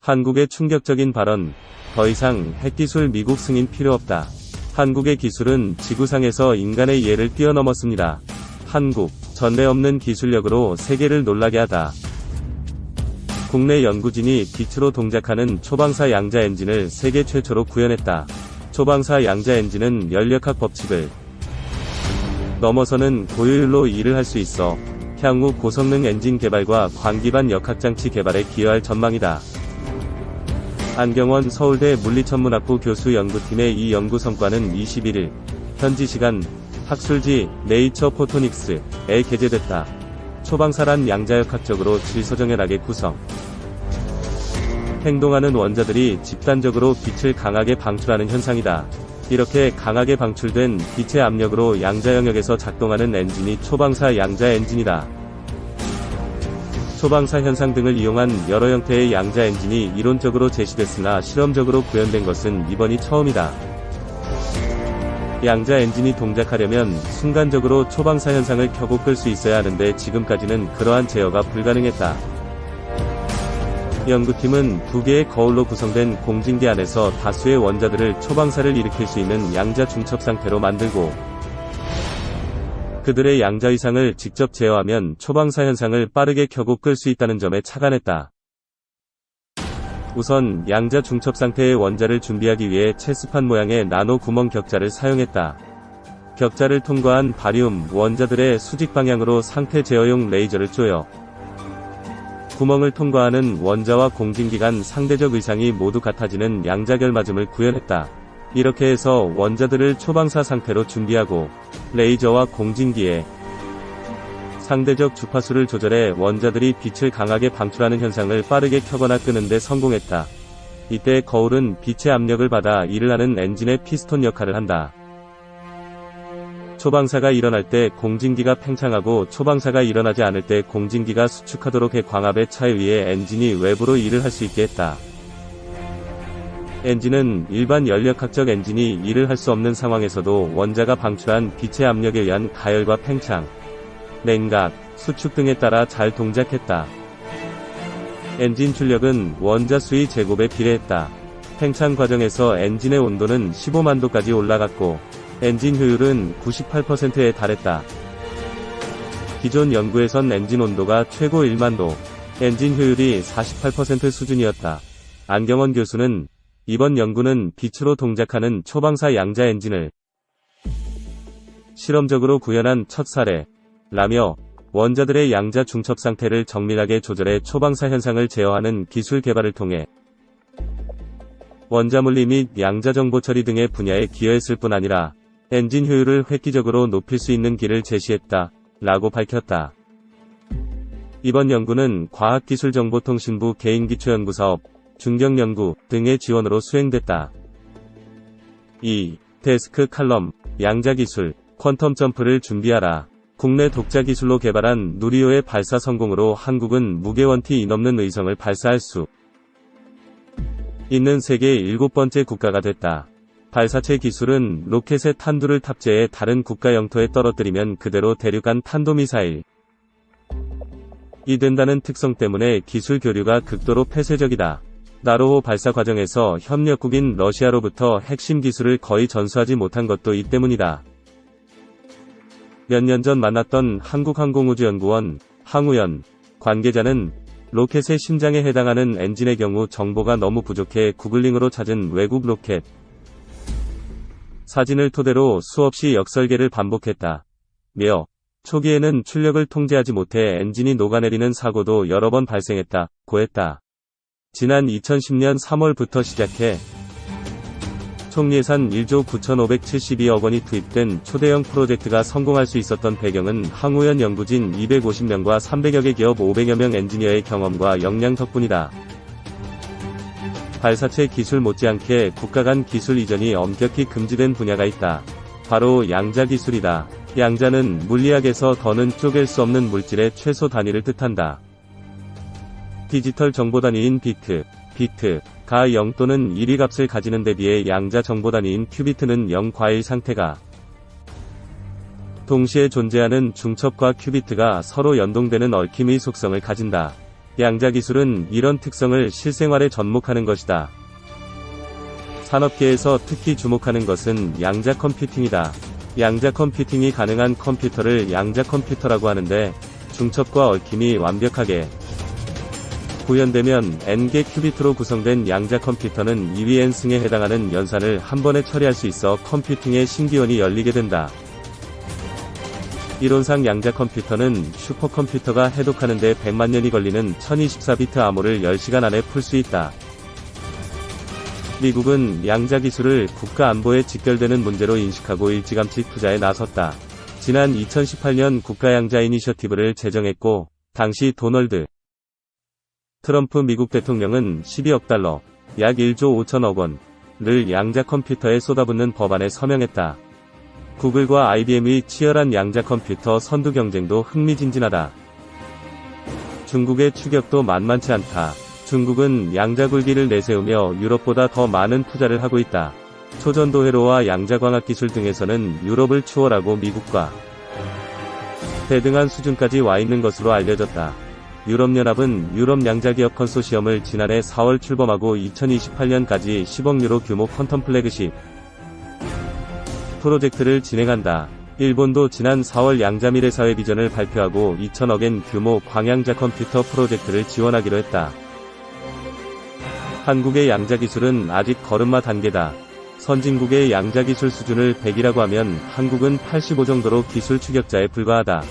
한국의 충격적인 발언. 더 이상 핵기술 미국 승인 필요 없다. 한국의 기술은 지구상에서 인간의 이해를 뛰어넘었습니다. 한국, 전례 없는 기술력으로 세계를 놀라게 하다. 국내 연구진이 빛으로 동작하는 초방사 양자 엔진을 세계 최초로 구현했다. 초방사 양자 엔진은 연력학 법칙을 넘어서는 고효율로 일을 할 수 있어 향후 고성능 엔진 개발과 광기반 역학장치 개발에 기여할 전망이다. 안경원 서울대 물리천문학부 교수 연구팀의 이 연구 성과는 21일 현지 시간 학술지 네이처 포토닉스에 게재됐다. 초방사란 양자역학적으로 질서정연하게 구성 행동하는 원자들이 집단적으로 빛을 강하게 방출하는 현상이다. 이렇게 강하게 방출된 빛의 압력으로 양자 영역에서 작동하는 엔진이 초방사 양자 엔진이다. 초방사 현상 등을 이용한 여러 형태의 양자 엔진이 이론적으로 제시됐으나 실험적으로 구현된 것은 이번이 처음이다. 양자 엔진이 동작하려면 순간적으로 초방사 현상을 켜고 끌 수 있어야 하는데 지금까지는 그러한 제어가 불가능했다. 연구팀은 두 개의 거울로 구성된 공진기 안에서 다수의 원자들을 초방사를 일으킬 수 있는 양자 중첩 상태로 만들고 그들의 양자 위상을 직접 제어하면 초방사 현상을 빠르게 켜고 끌 수 있다는 점에 착안했다. 우선 양자 중첩 상태의 원자를 준비하기 위해 체스판 모양의 나노 구멍 격자를 사용했다. 격자를 통과한 바리움 원자들의 수직 방향으로 상태 제어용 레이저를 쪼여 구멍을 통과하는 원자와 공진기 간 상대적 위상이 모두 같아지는 양자결맞음을 구현했다. 이렇게 해서 원자들을 초방사 상태로 준비하고 레이저와 공진기에 상대적 주파수를 조절해 원자들이 빛을 강하게 방출하는 현상을 빠르게 켜거나 끄는 데 성공했다. 이때 거울은 빛의 압력을 받아 일을 하는 엔진의 피스톤 역할을 한다. 초방사가 일어날 때 공진기가 팽창하고 초방사가 일어나지 않을 때 공진기가 수축하도록 해 광합의 차에 의해 엔진이 외부로 일을 할 수 있게 했다. 엔진은 일반 연력학적 엔진이 일을 할 수 없는 상황에서도 원자가 방출한 빛의 압력에 의한 가열과 팽창, 냉각, 수축 등에 따라 잘 동작했다. 엔진 출력은 원자 수의 제곱에 비례했다. 팽창 과정에서 엔진의 온도는 150,000도까지 올라갔고 엔진 효율은 98%에 달했다. 기존 연구에선 엔진 온도가 최고 10,000도, 엔진 효율이 48% 수준이었다. 안경원 교수는 이번 연구는 빛으로 동작하는 초방사 양자 엔진을 실험적으로 구현한 첫 사례라며 원자들의 양자 중첩 상태를 정밀하게 조절해 초방사 현상을 제어하는 기술 개발을 통해 원자물리 및 양자정보 처리 등의 분야에 기여했을 뿐 아니라 엔진 효율을 획기적으로 높일 수 있는 길을 제시했다. 라고 밝혔다. 이번 연구는 과학기술정보통신부 개인기초연구사업, 중경연구 등의 지원으로 수행됐다. 2. 데스크 칼럼, 양자기술, 퀀텀 점프를 준비하라. 국내 독자 기술로 개발한 누리호의 발사 성공으로 한국은 무게원티 넘는 의성을 발사할 수 있는 세계 7번째 국가가 됐다. 발사체 기술은 로켓에 탄두를 탑재해 다른 국가 영토에 떨어뜨리면 그대로 대륙간 탄도미사일이 된다는 특성 때문에 기술 교류가 극도로 폐쇄적이다. 나로호 발사 과정에서 협력국인 러시아로부터 핵심 기술을 거의 전수하지 못한 것도 이 때문이다. 몇 년 전 만났던 한국항공우주연구원 항우연 관계자는 로켓의 심장에 해당하는 엔진의 경우 정보가 너무 부족해 구글링으로 찾은 외국 로켓 사진을 토대로 수없이 역설계를 반복했다. 며 초기에는 출력을 통제하지 못해 엔진이 녹아내리는 사고도 여러 번 발생했다고 했다. 지난 2010년 3월부터 시작해 총 예산 1조 9,572억 원이 투입된 초대형 프로젝트가 성공할 수 있었던 배경은 항우연 연구진 250명과 300여 개 기업 500여 명 엔지니어의 경험과 역량 덕분이다. 발사체 기술 못지않게 국가 간 기술 이전이 엄격히 금지된 분야가 있다. 바로 양자 기술이다. 양자는 물리학에서 더는 쪼갤 수 없는 물질의 최소 단위를 뜻한다. 디지털 정보 단위인 비트가 0 또는 1의 값을 가지는 데 비해 양자 정보 단위인 큐비트는 0과 1 상태가 동시에 존재하는 중첩과 큐비트가 서로 연동되는 얽힘의 속성을 가진다. 양자 기술은 이런 특성을 실생활에 접목하는 것이다. 산업계에서 특히 주목하는 것은 양자 컴퓨팅이다. 양자 컴퓨팅이 가능한 컴퓨터를 양자 컴퓨터라고 하는데, 중첩과 얽힘이 완벽하게 구현되면 n개 큐비트로 구성된 양자 컴퓨터는 2위 n승에 해당하는 연산을 한 번에 처리할 수 있어 컴퓨팅의 신기원이 열리게 된다. 이론상 양자 컴퓨터는 슈퍼컴퓨터가 해독하는데 100만 년이 걸리는 1024비트 암호를 10시간 안에 풀 수 있다. 미국은 양자 기술을 국가 안보에 직결되는 문제로 인식하고 일찌감치 투자에 나섰다. 지난 2018년 국가양자 이니셔티브를 제정했고, 당시 도널드 트럼프 미국 대통령은 12억 달러, 약 1조 5천억 원을 양자 컴퓨터에 쏟아붓는 법안에 서명했다. 구글과 IBM의 치열한 양자 컴퓨터 선두 경쟁도 흥미진진하다. 중국의 추격도 만만치 않다. 중국은 양자 굴기를 내세우며 유럽보다 더 많은 투자를 하고 있다. 초전도 회로와 양자광학 기술 등에서는 유럽을 추월하고 미국과 대등한 수준까지 와 있는 것으로 알려졌다. 유럽연합은 유럽 양자기업 컨소시엄을 지난해 4월 출범하고 2028년까지 10억 유로 규모 퀀텀 플래그십 프로젝트를 진행한다. 일본도 지난 4월 양자 미래사회 비전을 발표하고 2천억엔 규모 광양자 컴퓨터 프로젝트를 지원하기로 했다. 한국의 양자 기술은 아직 걸음마 단계다. 선진국의 양자 기술 수준을 100이라고 하면 한국은 85 정도로 기술 추격자에 불과하다.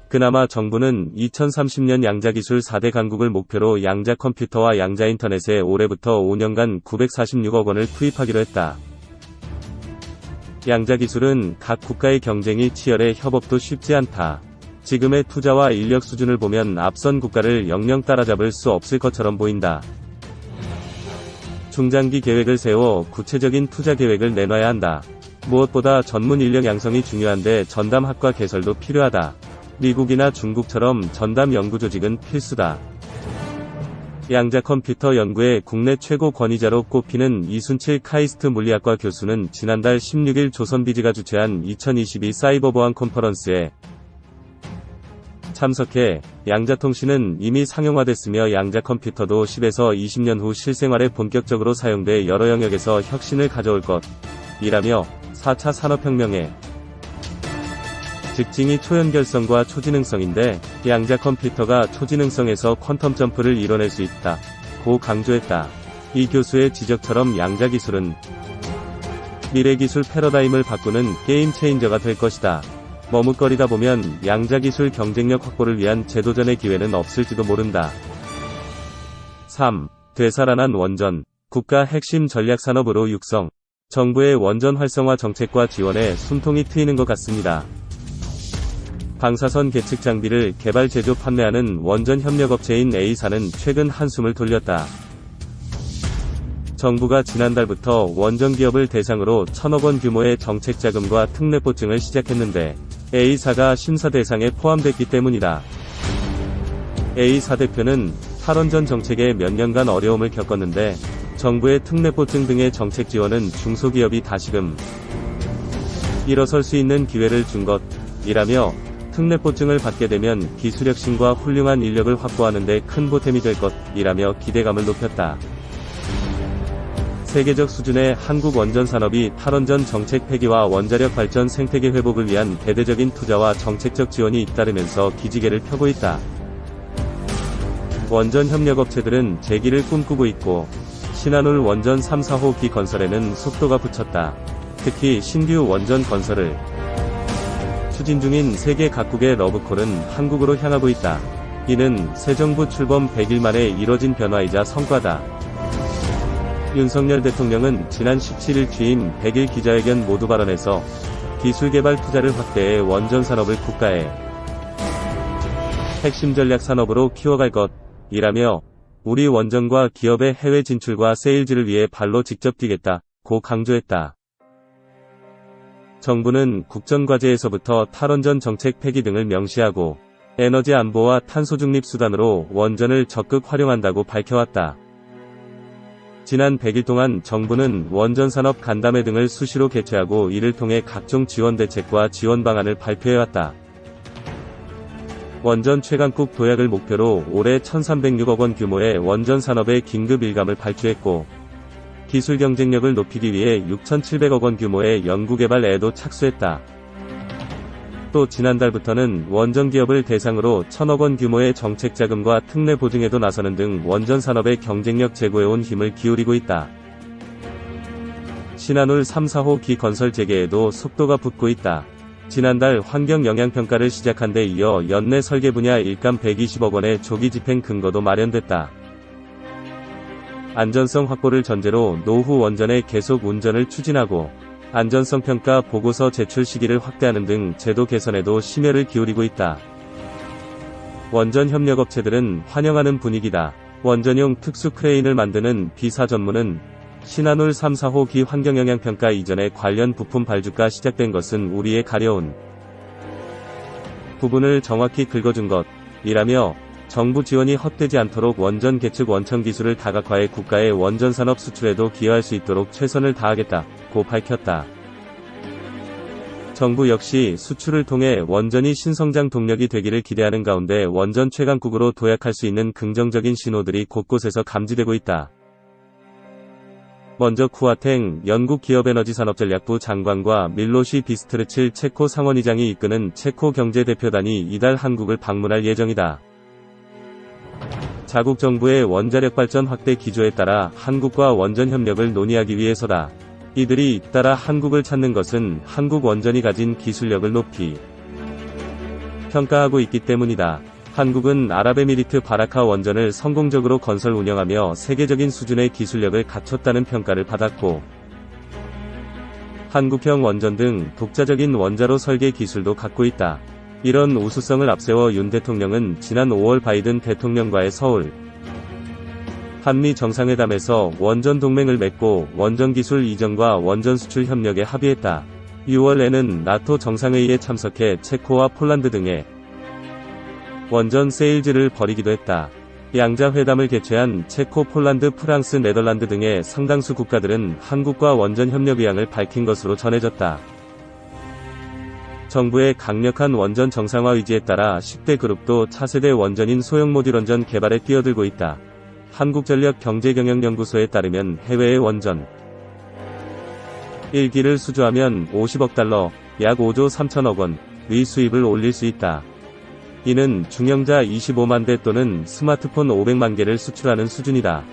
그나마 정부는 2030년 양자 기술 4대 강국을 목표로 양자 컴퓨터와 양자 인터넷에 올해부터 5년간 946억 원을 투입하기로 했다. 양자 기술은 각 국가의 경쟁이 치열해 협업도 쉽지 않다. 지금의 투자와 인력 수준을 보면 앞선 국가를 영영 따라잡을 수 없을 것처럼 보인다. 중장기 계획을 세워 구체적인 투자 계획을 내놔야 한다. 무엇보다 전문 인력 양성이 중요한데 전담학과 개설도 필요하다. 미국이나 중국처럼 전담 연구 조직은 필수다. 양자 컴퓨터 연구의 국내 최고 권위자로 꼽히는 이순칠 카이스트 물리학과 교수는 지난달 16일 조선비지가 주최한 2022 사이버 보안 컨퍼런스에 참석해 양자통신은 이미 상용화됐으며 양자 컴퓨터도 10에서 20년 후 실생활에 본격적으로 사용돼 여러 영역에서 혁신을 가져올 것이라며 4차 산업혁명의 직징이 초연결성과 초지능성인데 양자 컴퓨터가 초지능성에서 퀀텀 점프를 이뤄낼 수 있다고 강조했다. 이 교수의 지적처럼 양자 기술은 미래 기술 패러다임을 바꾸는 게임 체인저가 될 것이다. 머뭇거리다 보면 양자 기술 경쟁력 확보를 위한 재도전의 기회는 없을지도 모른다. 3. 되살아난 원전, 국가 핵심 전략산업으로 육성. 정부의 원전 활성화 정책과 지원에 숨통이 트이는 것 같습니다. 방사선 계측 장비를 개발 제조 판매하는 원전 협력업체인 A사는 최근 한숨을 돌렸다. 정부가 지난달부터 원전 기업을 대상으로 1,000억 원 규모의 정책 자금과 특례보증을 시작했는데 A사가 심사 대상에 포함됐기 때문이다. A사 대표는 탈원전 정책에 몇 년간 어려움을 겪었는데 정부의 특례보증 등의 정책 지원은 중소기업이 다시금 일어설 수 있는 기회를 준 것이라며 특례보증을 받게 되면 기술혁신과 훌륭한 인력을 확보하는 데 큰 보탬이 될 것이라며 기대감을 높였다. 세계적 수준의 한국 원전 산업이 탈원전 정책 폐기와 원자력 발전 생태계 회복을 위한 대대적인 투자와 정책적 지원이 잇따르면서 기지개를 펴고 있다. 원전 협력업체들은 재기를 꿈꾸고 있고 신한울 원전 3, 4호기 건설에는 속도가 붙였다. 특히 신규 원전 건설을 추진 중인 세계 각국의 러브콜은 한국으로 향하고 있다. 이는 새 정부 출범 100일 만에 이뤄진 변화이자 성과다. 윤석열 대통령은 지난 17일 취임 100일 기자회견 모두 발언에서 기술개발 투자를 확대해 원전 산업을 국가의 핵심 전략 산업으로 키워갈 것이라며 우리 원전과 기업의 해외 진출과 세일즈를 위해 발로 직접 뛰겠다고 강조했다. 정부는 국정과제에서부터 탈원전 정책 폐기 등을 명시하고 에너지 안보와 탄소 중립 수단으로 원전을 적극 활용한다고 밝혀왔다. 지난 100일 동안 정부는 원전 산업 간담회 등을 수시로 개최하고 이를 통해 각종 지원 대책과 지원 방안을 발표해왔다. 원전 최강국 도약을 목표로 올해 1306억 원 규모의 원전 산업의 긴급 일감을 발주했고, 기술 경쟁력을 높이기 위해 6700억 원 규모의 연구개발에도 착수했다. 또 지난달부터는 원전 기업을 대상으로 1000억 원 규모의 정책 자금과 특례 보증에도 나서는 등 원전 산업의 경쟁력 제고에 온 힘을 기울이고 있다. 신한울 3, 4호 기 건설 재개에도 속도가 붙고 있다. 지난달 환경 영향평가를 시작한 데 이어 연내 설계 분야 일감 120억 원의 조기 집행 근거도 마련됐다. 안전성 확보를 전제로 노후 원전의 계속 운전을 추진하고, 안전성 평가 보고서 제출 시기를 확대하는 등 제도 개선에도 심혈을 기울이고 있다. 원전 협력업체들은 환영하는 분위기다. 원전용 특수 크레인을 만드는 B사 전문은 신한울 3, 4호 기 환경영향평가 이전에 관련 부품 발주가 시작된 것은 우리의 가려운 부분을 정확히 긁어준 것이라며, 정부 지원이 헛되지 않도록 원전 계측 원천 기술을 다각화해 국가의 원전 산업 수출에도 기여할 수 있도록 최선을 다하겠다고 밝혔다. 정부 역시 수출을 통해 원전이 신성장 동력이 되기를 기대하는 가운데 원전 최강국으로 도약할 수 있는 긍정적인 신호들이 곳곳에서 감지되고 있다. 먼저 쿠아탱 영국 기업에너지산업전략부 장관과 밀로시 비스트르칠 체코 상원의장이 이끄는 체코 경제대표단이 이달 한국을 방문할 예정이다. 자국 정부의 원자력 발전 확대 기조에 따라 한국과 원전 협력을 논의하기 위해서다. 이들이 잇따라 한국을 찾는 것은 한국 원전이 가진 기술력을 높이 평가하고 있기 때문이다. 한국은 아랍에미리트 바라카 원전을 성공적으로 건설 운영하며 세계적인 수준의 기술력을 갖췄다는 평가를 받았고, 한국형 원전 등 독자적인 원자로 설계 기술도 갖고 있다. 이런 우수성을 앞세워 윤 대통령은 지난 5월 바이든 대통령과의 서울 한미 정상회담에서 원전 동맹을 맺고 원전 기술 이전과 원전 수출 협력에 합의했다. 6월에는 나토 정상회의에 참석해 체코와 폴란드 등의 원전 세일즈를 벌이기도 했다. 양자 회담을 개최한 체코, 폴란드, 프랑스, 네덜란드 등의 상당수 국가들은 한국과 원전 협력 의향을 밝힌 것으로 전해졌다. 정부의 강력한 원전 정상화 의지에 따라 10대 그룹도 차세대 원전인 소형 모듈 원전 개발에 뛰어들고 있다. 한국전력 경제경영연구소에 따르면 해외의 원전 1기를 수주하면 50억 달러, 약 5조 3천억 원의 수입을 올릴 수 있다. 이는 중형자 25만 대 또는 스마트폰 500만 개를 수출하는 수준이다.